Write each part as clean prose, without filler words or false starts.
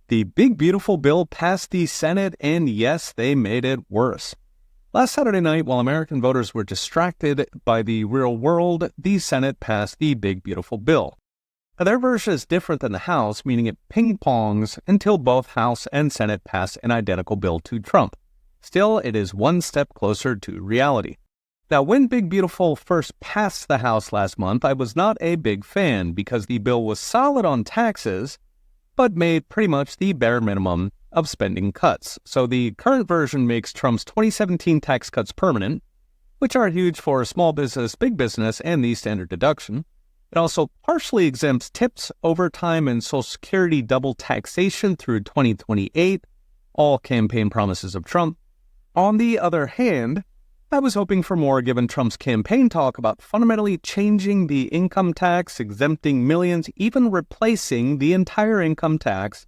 The big beautiful bill passed the Senate, and yes, they made it worse. Last Saturday night, while American voters were distracted by the real world, the Senate passed the big beautiful bill. Now, their version is different than the House, meaning it ping-pongs until both House and Senate pass an identical bill to Trump. Still, it is one step closer to reality. Now, when Big Beautiful first passed the House last month, I was not a big fan because the bill was solid on taxes, but made pretty much the bare minimum of spending cuts. So the current version makes Trump's 2017 tax cuts permanent, which are huge for small business, big business, and the standard deduction. It also partially exempts tips, overtime, and Social Security double taxation through 2028, all campaign promises of Trump. On the other hand, I was hoping for more given Trump's campaign talk about fundamentally changing the income tax, exempting millions, even replacing the entire income tax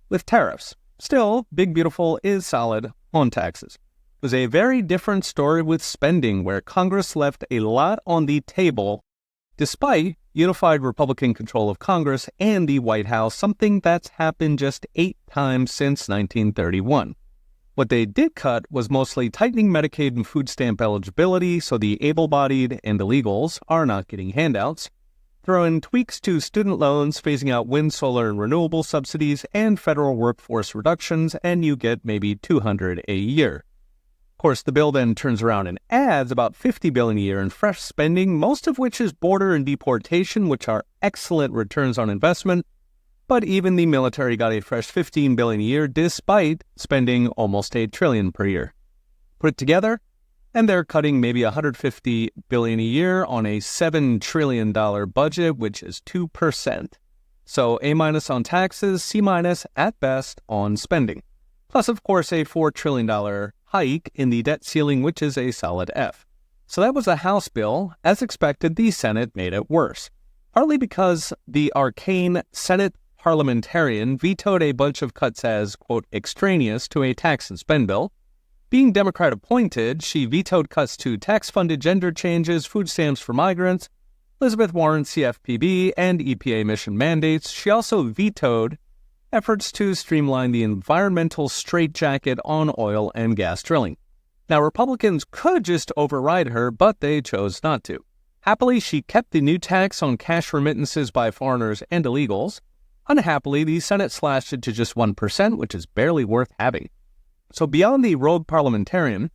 with tariffs. Still, Big Beautiful is solid on taxes. It was a very different story with spending, where Congress left a lot on the table despite unified Republican control of Congress and the White House, something that's happened just 8 times since 1931. What they did cut was mostly tightening Medicaid and food stamp eligibility so the able-bodied and illegals are not getting handouts, throw in tweaks to student loans, phasing out wind, solar, and renewable subsidies, and federal workforce reductions, and you get maybe $200 a year. Of course, the bill then turns around and adds about $50 billion a year in fresh spending, most of which is border and deportation, which are excellent returns on investment. But even the military got a fresh $15 billion a year, despite spending almost $1 trillion per year. Put it together, and they're cutting maybe $150 billion a year on a $7 trillion budget, which is 2%. So A- on taxes, C- at best on spending. Plus, of course, a $4 trillion hike in the debt ceiling, which is a solid F. So that was a House bill. As expected, the Senate made it worse, partly because the arcane Senate parliamentarian vetoed a bunch of cuts as, quote, extraneous to a tax and spend bill. Being Democrat appointed, she vetoed cuts to tax-funded gender changes, food stamps for migrants, Elizabeth Warren's CFPB, and EPA emission mandates. She also vetoed efforts to streamline the environmental straitjacket on oil and gas drilling. Now, Republicans could just override her, but they chose not to. Happily, she kept the new tax on cash remittances by foreigners and illegals. Unhappily, the Senate slashed it to just 1%, which is barely worth having. So beyond the rogue parliamentarian,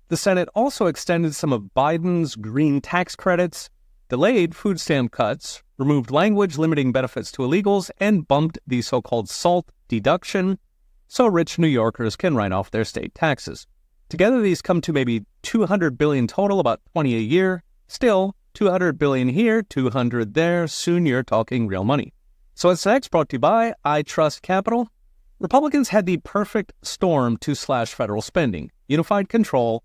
the Senate also extended some of Biden's green tax credits, delayed food stamp cuts, removed language limiting benefits to illegals, and bumped the so-called SALT deduction so rich New Yorkers can write off their state taxes. Together, these come to maybe $200 billion total, about $20 a year. Still, $200 billion here, $200 there. Soon you're talking real money. So what's next? Brought to you by I Trust Capital. Republicans had the perfect storm to slash federal spending: unified control,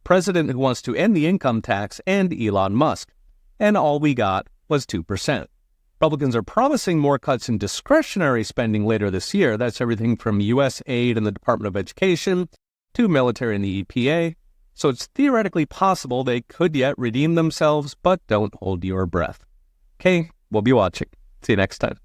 president who wants to end the income tax, and Elon Musk. And all we got was 2%. Republicans are promising more cuts in discretionary spending later this year. That's everything from U.S. aid and the Department of Education to military and the EPA. So it's theoretically possible they could yet redeem themselves, but don't hold your breath. Okay, we'll be watching. See you next time.